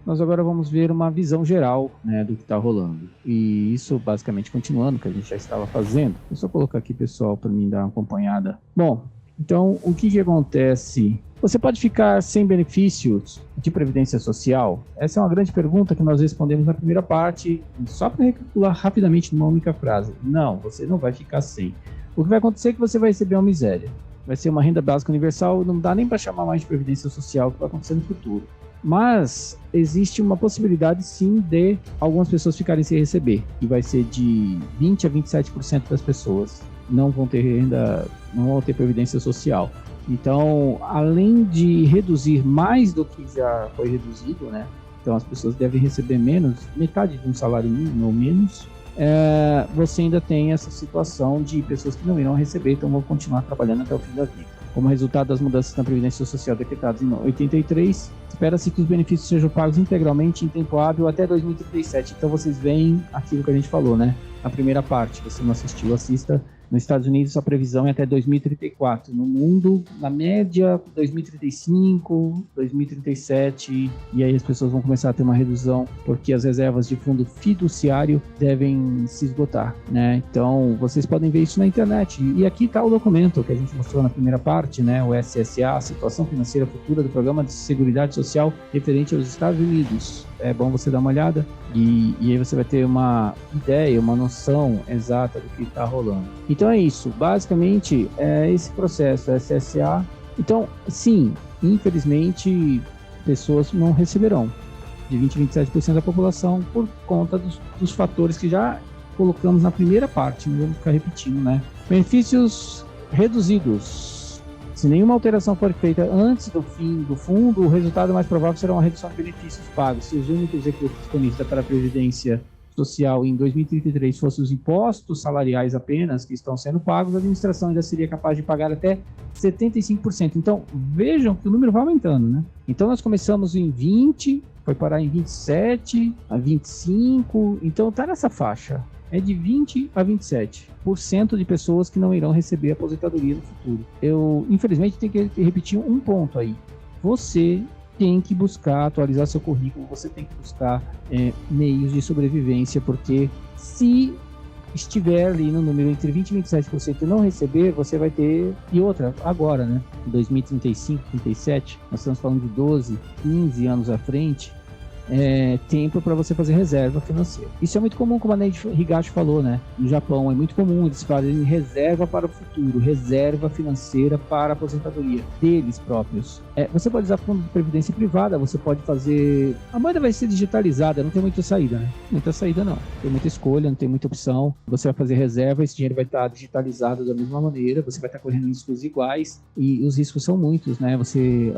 nós agora vamos ver uma visão geral, né, do que está rolando. E isso basicamente continuando o que a gente já estava fazendo. Vou só colocar aqui, pessoal, para mim dar uma acompanhada. Bom, então o que acontece? Você pode ficar sem benefícios de previdência social? Essa é uma grande pergunta que nós respondemos na primeira parte, só para recapitular rapidamente numa única frase. Não, você não vai ficar sem. O que vai acontecer é que você vai receber uma miséria. Vai ser uma renda básica universal, não dá nem para chamar mais de previdência social, que vai acontecer no futuro. Mas existe uma possibilidade sim de algumas pessoas ficarem sem receber, e vai ser de 20 a 27% das pessoas não vão ter renda, não vão ter previdência social. Então, além de reduzir mais do que já foi reduzido, né? Então as pessoas devem receber menos, metade de um salário mínimo ou menos. Você ainda tem essa situação de pessoas que não irão receber, então vão continuar trabalhando até o fim da vida. Como resultado das mudanças na Previdência Social decretadas em 83, espera-se que os benefícios sejam pagos integralmente em tempo hábil até 2037. Então vocês veem aquilo que a gente falou, né? A primeira parte, você não assistiu, assista. Nos Estados Unidos, a previsão é até 2034. No mundo, na média, 2035, 2037. E aí as pessoas vão começar a ter uma redução, porque as reservas de fundo fiduciário devem se esgotar, né? Então, vocês podem ver isso na internet. E aqui está o documento que a gente mostrou na primeira parte, né? O SSA, Situação Financeira Futura do Programa de Seguridade Social referente aos Estados Unidos. É bom você dar uma olhada e aí você vai ter uma ideia, uma noção exata do que está rolando. Então é isso, basicamente é esse processo, SSA. Então, sim, infelizmente, pessoas não receberão, de 20 a 27% da população, por conta dos fatores que já colocamos na primeira parte, não vamos ficar repetindo, né? Benefícios reduzidos. Se nenhuma alteração for feita antes do fim do fundo, o resultado mais provável será uma redução de benefícios pagos. Se os únicos recursos disponíveis para a Previdência Social em 2033 fossem os impostos salariais apenas que estão sendo pagos, a administração ainda seria capaz de pagar até 75%. Então, vejam que o número vai aumentando, né? Então, nós começamos em 20, foi parar em 27, a 25, então está nessa faixa. É de 20 a 27% de pessoas que não irão receber aposentadoria no futuro. Eu, infelizmente, tenho que repetir um ponto aí. Você tem que buscar atualizar seu currículo, você tem que buscar meios de sobrevivência, porque se estiver ali no número entre 20 e 27% e não receber, você vai ter... E outra, agora, né? Em 2035, 37, nós estamos falando de 12, 15 anos à frente, tempo para você fazer reserva financeira. Isso é muito comum, como a Neide Higashi falou, né? No Japão é muito comum eles fazerem reserva para o futuro, reserva financeira para a aposentadoria deles próprios. Você pode usar fundo de previdência privada, você pode fazer... A moeda vai ser digitalizada, não tem muita saída, né? Muita saída não. Tem muita escolha, não tem muita opção. Você vai fazer reserva, esse dinheiro vai estar digitalizado da mesma maneira, você vai estar correndo riscos iguais, e os riscos são muitos, né?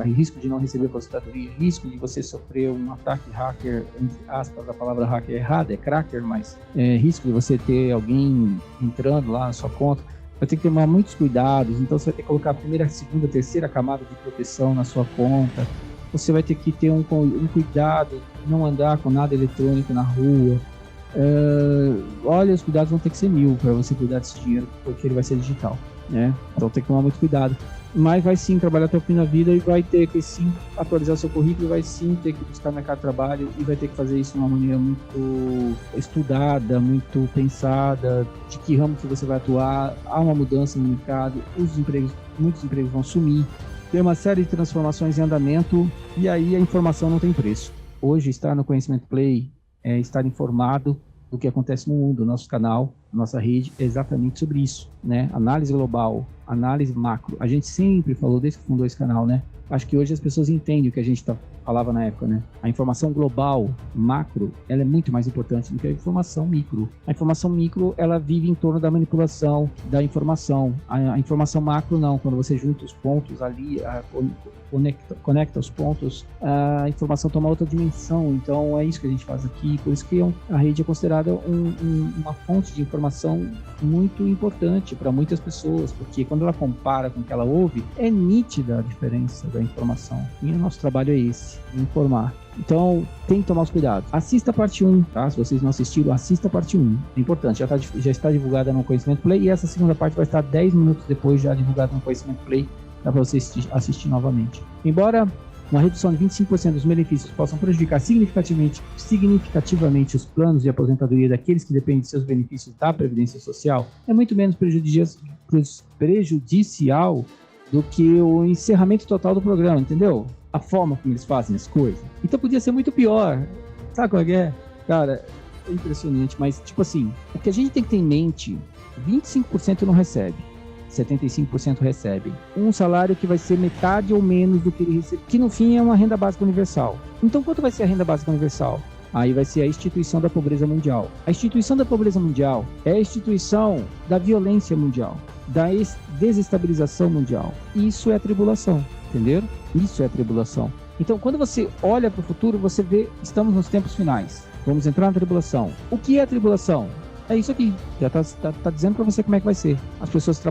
Risco de não receber aposentadoria, risco de você sofrer um ataque hacker, entre aspas, a palavra hacker é errada, é cracker, mas risco de você ter alguém entrando lá na sua conta. Vai ter que tomar muitos cuidados, então você vai ter que colocar a primeira, segunda, terceira camada de proteção na sua conta. Você vai ter que ter um cuidado, não andar com nada eletrônico na rua. Olha, os cuidados vão ter que ser 1000 para você cuidar desse dinheiro, porque ele vai ser digital, né? Então tem que tomar muito cuidado. Mas vai sim trabalhar até o fim da vida e vai ter que sim atualizar seu currículo, vai sim ter que buscar mercado de trabalho e vai ter que fazer isso de uma maneira muito estudada, muito pensada, de que ramo que você vai atuar. Há uma mudança no mercado, muitos empregos vão sumir, tem uma série de transformações em andamento e aí a informação não tem preço. Hoje estar no Conhecimento Play é estar informado do que acontece no mundo. Nosso canal, nossa rede é exatamente sobre isso, né? Análise global, análise macro. A gente sempre falou desde que fundou esse canal, né? Acho que hoje as pessoas entendem o que a gente falava na época, né? A informação global, macro, ela é muito mais importante do que a informação micro. A informação micro, ela vive em torno da manipulação da informação. A informação macro, não. Quando você junta os pontos ali, conecta os pontos, a informação toma outra dimensão. Então, é isso que a gente faz aqui. Por isso que a rede é considerada uma fonte de informação muito importante para muitas pessoas, porque quando ela compara com o que ela ouve, é nítida a diferença da informação. E o nosso trabalho é esse, informar. Então, tem que tomar os cuidados. Assista a parte 1, tá? Se vocês não assistiram, assista a parte 1. É importante, já está divulgada no Conhecimento Play e essa segunda parte vai estar 10 minutos depois já divulgada no Conhecimento Play, dá para você assistir novamente. Embora uma redução de 25% dos benefícios possam prejudicar significativamente os planos de aposentadoria daqueles que dependem de seus benefícios da Previdência Social, é muito menos prejudicial do que o encerramento total do programa, entendeu? A forma como eles fazem as coisas. Então podia ser muito pior. Sabe qual é? Cara, é impressionante, mas tipo assim, o que a gente tem que ter em mente, 25% não recebe, 75% recebe. Um salário que vai ser metade ou menos do que ele recebe, que no fim é uma renda básica universal. Então quanto vai ser a renda básica universal? Aí vai ser a instituição da pobreza mundial. A instituição da pobreza mundial é a instituição da violência mundial, da desestabilização mundial. Isso é a tribulação, entenderam? Isso é a tribulação. Então, quando você olha para o futuro, você vê, estamos nos tempos finais. Vamos entrar na tribulação. O que é a tribulação? É isso aqui. Já está dizendo para você como é que vai ser. As pessoas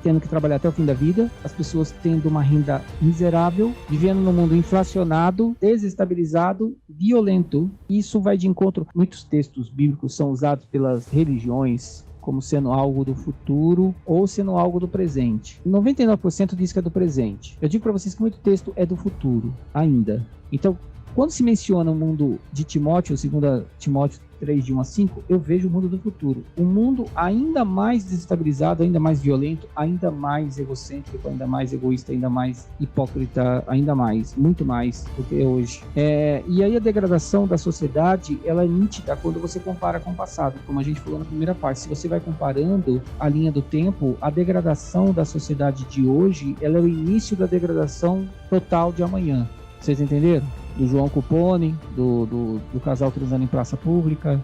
tendo que trabalhar até o fim da vida, as pessoas tendo uma renda miserável, vivendo num mundo inflacionado, desestabilizado, violento. Isso vai de encontro. Muitos textos bíblicos são usados pelas religiões como sendo algo do futuro ou sendo algo do presente. 99% diz que é do presente. Eu digo para vocês que muito texto é do futuro ainda. Então, quando se menciona o mundo de Timóteo, 2 Timóteo 3, de 1 a 5, eu vejo o mundo do futuro. Um mundo ainda mais desestabilizado, ainda mais violento, ainda mais egocêntrico, ainda mais egoísta, ainda mais hipócrita, ainda mais, muito mais do que hoje. E aí a degradação da sociedade, ela é nítida quando você compara com o passado, como a gente falou na primeira parte. Se você vai comparando a linha do tempo, a degradação da sociedade de hoje, ela é o início da degradação total de amanhã. Vocês entenderam? Do João Cupone, do casal transando em praça pública,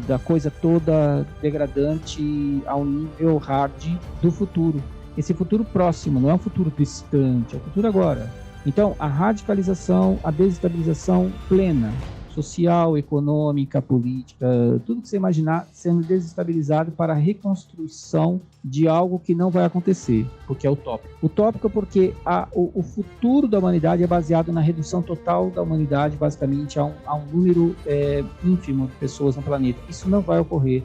da coisa toda degradante ao nível hard do futuro. Esse futuro próximo, não é um futuro distante, é o futuro agora. Então, a radicalização, a desestabilização plena, social, econômica, política, tudo que você imaginar sendo desestabilizado para a reconstrução de algo que não vai acontecer, porque é utópico. Utópico porque o futuro da humanidade é baseado na redução total da humanidade, basicamente, a um número ínfimo de pessoas no planeta. Isso não vai ocorrer.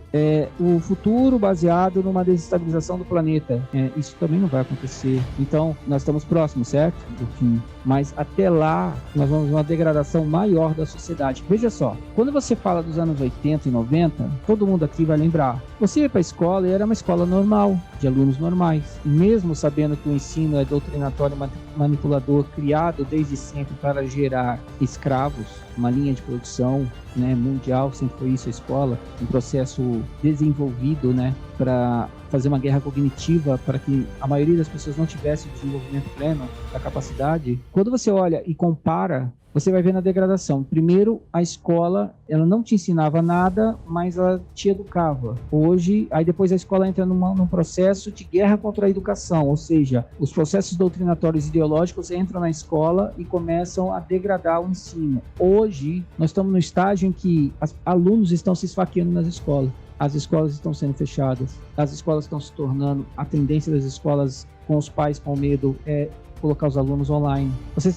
O futuro baseado numa desestabilização do planeta, isso também não vai acontecer. Então, nós estamos próximos, certo? Do fim. Mas até lá, nós vamos ver uma degradação maior da sociedade. Veja só, quando você fala dos anos 80 e 90, todo mundo aqui vai lembrar. Você ia para a escola e era uma escola normal, de alunos normais. E mesmo sabendo que o ensino é doutrinatório manipulador, criado desde sempre para gerar escravos, uma linha de produção, né, mundial, sempre foi isso a escola, um processo desenvolvido, né, para fazer uma guerra cognitiva para que a maioria das pessoas não tivesse o desenvolvimento pleno da capacidade. Quando você olha e compara, você vai ver na degradação. Primeiro, a escola, ela não te ensinava nada, mas ela te educava. Hoje, aí depois a escola entra num processo de guerra contra a educação, ou seja, os processos doutrinatórios ideológicos entram na escola e começam a degradar o ensino. Hoje, nós estamos no estágio em que alunos estão se esfaqueando nas escolas. As escolas estão sendo fechadas, as escolas estão se tornando, a tendência das escolas com os pais com medo é colocar os alunos online. Vocês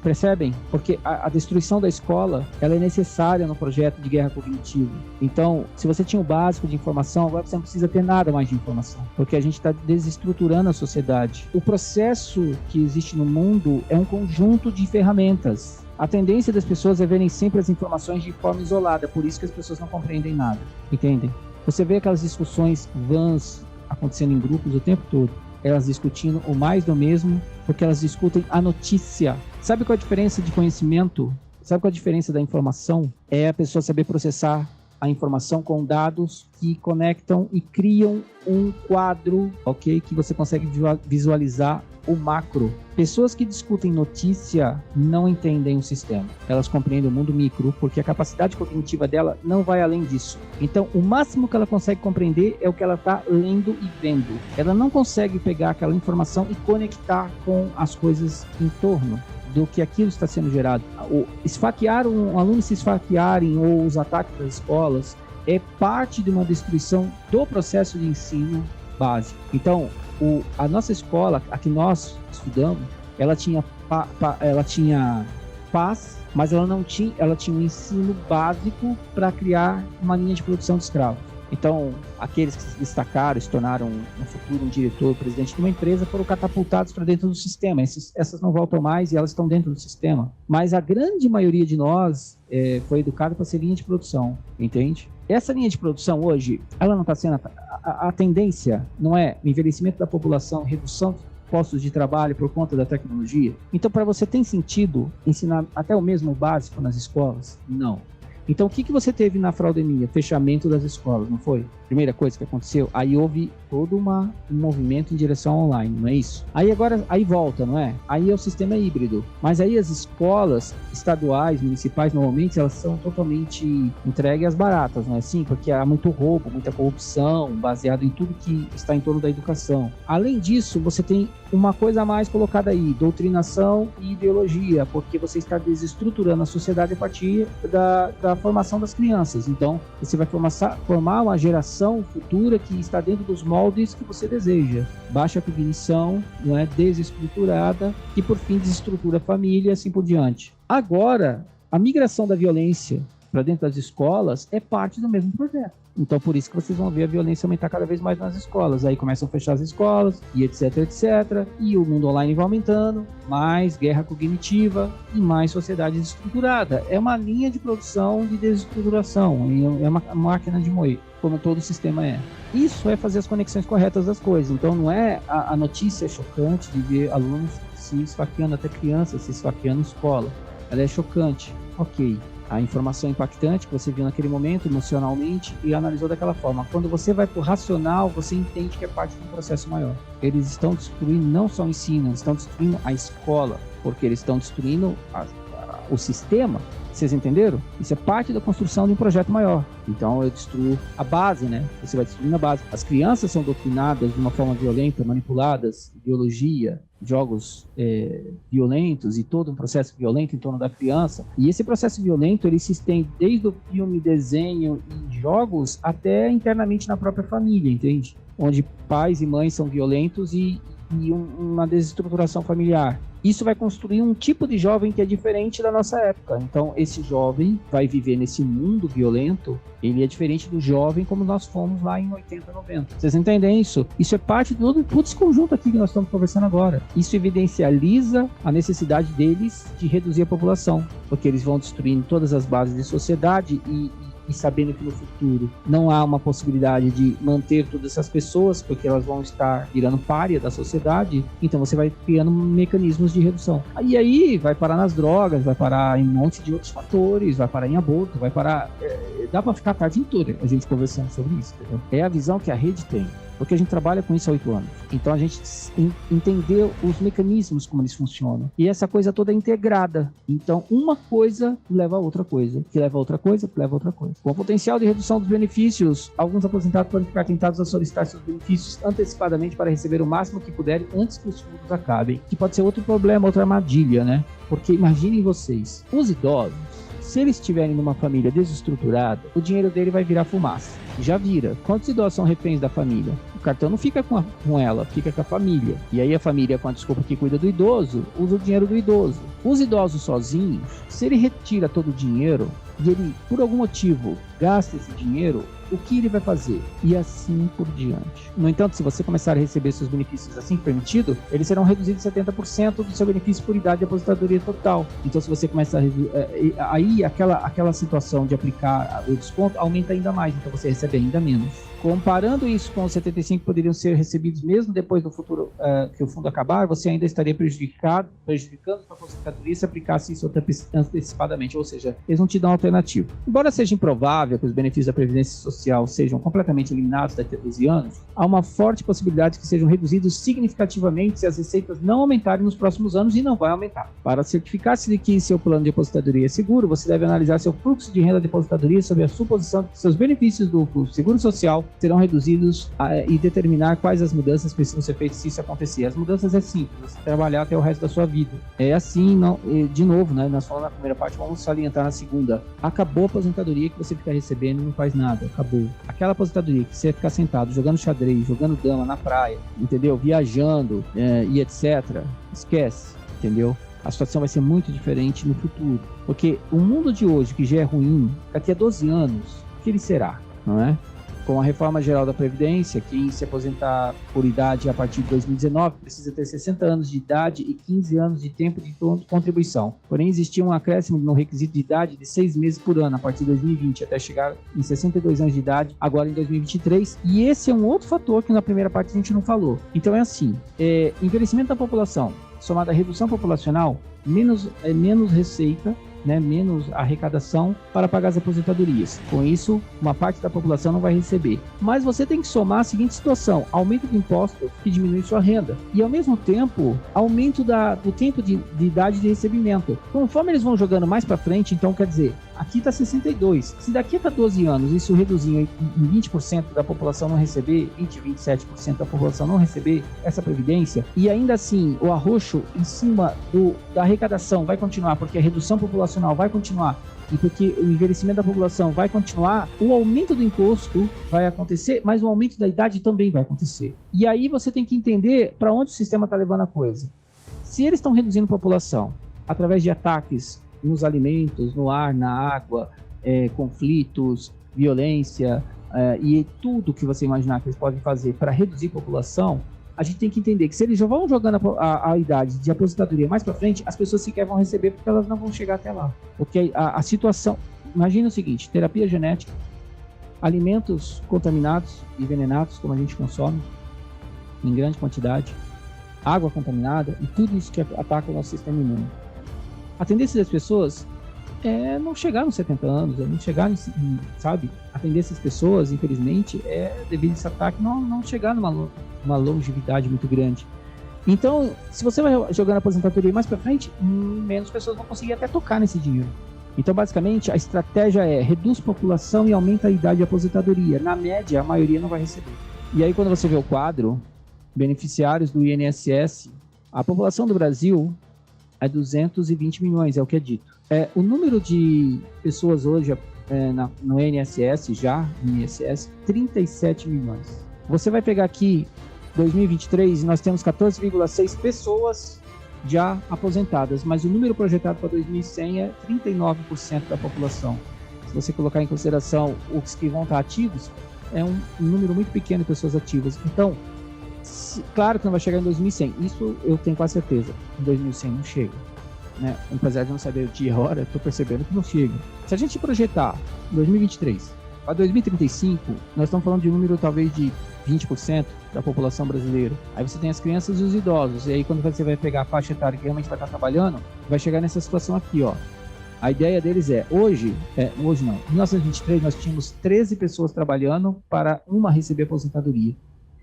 percebem? Porque a destruição da escola, ela é necessária no projeto de guerra cognitiva. Então, se você tinha o básico de informação, agora você não precisa ter nada mais de informação, porque a gente está desestruturando a sociedade. O processo que existe no mundo é um conjunto de ferramentas. A tendência das pessoas é verem sempre as informações de forma isolada, por isso que as pessoas não compreendem nada, entendem? Você vê aquelas discussões vãs acontecendo em grupos o tempo todo, elas discutindo o mais do mesmo, porque elas discutem a notícia. Sabe qual é a diferença de conhecimento? Sabe qual é a diferença da informação? É a pessoa saber processar a informação com dados que conectam e criam um quadro, ok? Que você consegue visualizar o macro. Pessoas que discutem notícia não entendem o sistema. Elas compreendem o mundo micro, porque a capacidade cognitiva dela não vai além disso. Então, o máximo que ela consegue compreender é o que ela está lendo e vendo. Ela não consegue pegar aquela informação e conectar com as coisas em torno do que aquilo está sendo gerado. Um aluno se esfaquearem ou os ataques das escolas é parte de uma destruição do processo de ensino básico. Então, a nossa escola, a que nós estudamos, ela tinha paz, mas ela tinha um ensino básico para criar uma linha de produção de escravos. Então, aqueles que se destacaram, se tornaram no futuro um diretor, presidente de uma empresa, foram catapultados para dentro do sistema. Essas não voltam mais e elas estão dentro do sistema. Mas a grande maioria de nós foi educada para ser linha de produção, entende? Essa linha de produção hoje, ela não está sendo... A tendência não é o envelhecimento da população, redução de postos de trabalho por conta da tecnologia? Então, para você, tem sentido ensinar até o mesmo básico nas escolas? Não. Então, o que você teve na fraudemia? Fechamento das escolas, não foi? Primeira coisa que aconteceu. Aí houve todo um movimento em direção online, não é isso? Aí volta, não é? Aí é o sistema híbrido. Mas aí as escolas estaduais, municipais, normalmente, elas são totalmente entregues às baratas, não é assim? Porque há muito roubo, muita corrupção, baseado em tudo que está em torno da educação. Além disso, você tem uma coisa a mais colocada aí, doutrinação e ideologia, porque você está desestruturando a sociedade a partir da formação das crianças. Então, você vai formar uma geração futura que está dentro dos moldes que você deseja. Baixa cognição, não é, desestruturada, e por fim desestrutura a família e assim por diante. Agora, a migração da violência para dentro das escolas é parte do mesmo projeto. Então, por isso que vocês vão ver a violência aumentar cada vez mais nas escolas. Aí começam a fechar as escolas, e etc, etc. E o mundo online vai aumentando, mais guerra cognitiva e mais sociedade desestruturada. É uma linha de produção de desestruturação, é uma máquina de moer, como todo o sistema é. Isso é fazer as conexões corretas das coisas. Então, não é a notícia chocante de ver alunos se esfaqueando, até crianças se esfaqueando em escola. Ela é chocante, ok. A informação impactante que você viu naquele momento, emocionalmente, e analisou daquela forma. Quando você vai para o racional, você entende que é parte de um processo maior. Eles estão destruindo não só o ensino, eles estão destruindo a escola, porque eles estão destruindo o sistema. Vocês entenderam? Isso é parte da construção de um projeto maior. Então eu destruo a base, né? Você vai destruindo a base. As crianças são doutrinadas de uma forma violenta, manipuladas, ideologia, jogos violentos e todo um processo violento em torno da criança. E esse processo violento, ele se estende desde o filme, desenho e jogos até internamente na própria família, entende? Onde pais e mães são violentos e uma desestruturação familiar. Isso vai construir um tipo de jovem que é diferente da nossa época. Então, esse jovem vai viver nesse mundo violento, ele é diferente do jovem como nós fomos lá em 80, 90. Vocês entendem isso? Isso é parte de todo esse conjunto aqui que nós estamos conversando agora. Isso evidencializa a necessidade deles de reduzir a população, porque eles vão destruindo todas as bases de sociedade e sabendo que no futuro não há uma possibilidade de manter todas essas pessoas, porque elas vão estar virando pária da sociedade, então você vai criando mecanismos de redução. E aí vai parar nas drogas, vai parar em um monte de outros fatores, vai parar em aborto, vai parar... dá para ficar a tarde inteira a gente conversando sobre isso, entendeu? É a visão que a rede tem, porque a gente trabalha com isso há 8 anos. Então a gente entendeu os mecanismos, como eles funcionam. E essa coisa toda é integrada. Então uma coisa leva a outra coisa, que leva a outra coisa, que leva a outra coisa. Com o potencial de redução dos benefícios, alguns aposentados podem ficar tentados a solicitar seus benefícios antecipadamente para receber o máximo que puderem antes que os fundos acabem. Que pode ser outro problema, outra armadilha, né? Porque imaginem vocês, os idosos, se eles estiverem numa família desestruturada, o dinheiro dele vai virar fumaça. Já vira. Quantos idosos são reféns da família? O cartão não fica com ela, fica com a família. E aí a família, com a desculpa que cuida do idoso, usa o dinheiro do idoso. Os idosos sozinhos, se ele retira todo o dinheiro e ele, por algum motivo, gasta esse dinheiro, o que ele vai fazer? E assim por diante. No entanto, se você começar a receber seus benefícios assim que permitido, eles serão reduzidos 70% do seu benefício por idade de aposentadoria total. Então, se você começar a... aí, aquela situação de aplicar o desconto aumenta ainda mais, então você recebe ainda menos. Comparando isso com os 75 que poderiam ser recebidos mesmo depois do futuro que o fundo acabar, você ainda estaria prejudicando a aposentadoria se aplicasse isso antecipadamente, ou seja, eles não te dão alternativa. Embora seja improvável que os benefícios da Previdência Social sejam completamente eliminados daqui a 12 anos, há uma forte possibilidade que sejam reduzidos significativamente se as receitas não aumentarem nos próximos anos, e não vai aumentar. Para certificar-se de que seu plano de aposentadoria é seguro, você deve analisar seu fluxo de renda de aposentadoria sob a suposição de que seus benefícios do Seguro Social serão reduzidos e determinar quais as mudanças precisam ser feitas se isso acontecer. As mudanças é simples, você trabalhar até o resto da sua vida. É assim, não, de novo, né? Nós falamos na primeira parte, vamos salientar na segunda. Acabou a aposentadoria que você fica recebendo e não faz nada, acabou. Aquela aposentadoria que você ficar sentado, jogando xadrez, jogando dama na praia, entendeu? Viajando e etc. Esquece, entendeu? A situação vai ser muito diferente no futuro. Porque o mundo de hoje, que já é ruim, daqui a 12 anos, o que ele será, não é? Com a reforma geral da Previdência, quem se aposentar por idade a partir de 2019 precisa ter 60 anos de idade e 15 anos de tempo de contribuição. Porém, existia um acréscimo no requisito de idade de 6 meses por ano a partir de 2020, até chegar em 62 anos de idade, agora em 2023. E esse é um outro fator que na primeira parte a gente não falou. Então é assim, envelhecimento da população, somado à redução populacional, menos receita, né, menos arrecadação para pagar as aposentadorias. Com isso, uma parte da população não vai receber. Mas você tem que somar a seguinte situação: aumento de impostos que diminui sua renda e, ao mesmo tempo, aumento do tempo de idade de recebimento. Conforme eles vão jogando mais para frente, então quer dizer, aqui está 62. Se daqui a 14 anos isso reduzir em 20% da população não receber, 27% da população não receber essa previdência, e ainda assim o arroxo em cima da arrecadação vai continuar, porque a redução populacional vai continuar e porque o envelhecimento da população vai continuar, o aumento do imposto vai acontecer, mas o aumento da idade também vai acontecer. E aí você tem que entender para onde o sistema está levando a coisa. Se eles estão reduzindo a população através de ataques nos alimentos, no ar, na água, conflitos, violência e tudo que você imaginar que eles podem fazer para reduzir a população, a gente tem que entender que se eles já vão jogando a idade de aposentadoria mais para frente, as pessoas sequer vão receber porque elas não vão chegar até lá. Porque a situação... Imagina o seguinte: terapia genética, alimentos contaminados e envenenados, como a gente consome, em grande quantidade, água contaminada e tudo isso que ataca o nosso sistema imune. A tendência das pessoas é não chegar nos 70 anos, é não chegar, sabe? A tendência das pessoas, infelizmente, devido a esse ataque, não chegar numa longevidade muito grande. Então, se você vai jogando a aposentadoria mais para frente, menos pessoas vão conseguir até tocar nesse dinheiro. Então, basicamente, a estratégia reduz a população e aumenta a idade de aposentadoria. Na média, a maioria não vai receber. E aí, quando você vê o quadro, beneficiários do INSS, a população do Brasil é 220 milhões, é o que é dito. O número de pessoas hoje no INSS, 37 milhões. Você vai pegar aqui 2023 e nós temos 14,6 pessoas já aposentadas, mas o número projetado para 2100 é 39% da população. Se você colocar em consideração os que vão estar ativos, é um número muito pequeno de pessoas ativas. Então, claro que não vai chegar em 2100, isso eu tenho quase certeza. Em 2100 não chega, né? Apesar de não saber o dia e a hora, estou percebendo que não chega. Se a gente projetar 2023 para 2035, nós estamos falando de um número talvez de 20% da população brasileira. Aí você tem as crianças e os idosos, e aí quando você vai pegar a faixa etária que realmente vai estar trabalhando, vai chegar nessa situação aqui, ó. A ideia deles hoje não, em 1923 nós tínhamos 13 pessoas trabalhando para uma receber aposentadoria.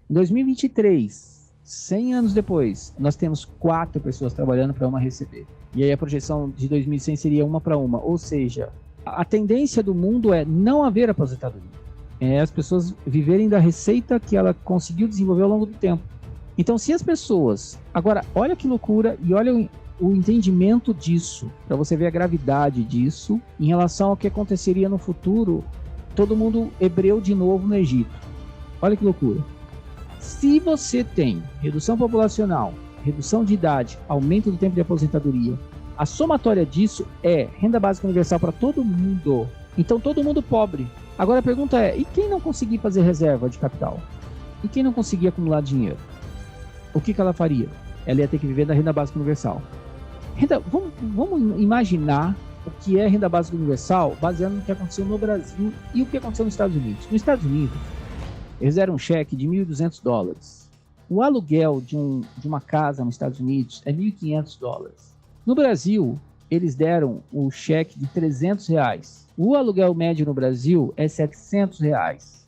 Em 2023, 100 anos depois, nós temos 4 pessoas trabalhando para uma receber. E aí a projeção de 2100 seria uma para uma, ou seja, a tendência do mundo é não haver aposentadoria. As pessoas viverem da receita que ela conseguiu desenvolver ao longo do tempo. Então, se as pessoas... Agora, olha que loucura e olha o entendimento disso, para você ver a gravidade disso em relação ao que aconteceria no futuro, todo mundo hebreu de novo no Egito. Olha que loucura. Se você tem redução populacional, redução de idade, aumento do tempo de aposentadoria, a somatória disso é renda básica universal para todo mundo. Então, todo mundo pobre. Agora a pergunta é, e quem não conseguir fazer reserva de capital? E quem não conseguir acumular dinheiro? O que ela faria? Ela ia ter que viver da renda básica universal. Vamos imaginar o que é renda básica universal baseado no que aconteceu no Brasil e o que aconteceu nos Estados Unidos. Nos Estados Unidos, eles deram um cheque de $1.200. O aluguel de uma casa nos Estados Unidos é $1.500. No Brasil, eles deram o cheque de R$300. O aluguel médio no Brasil é R$700.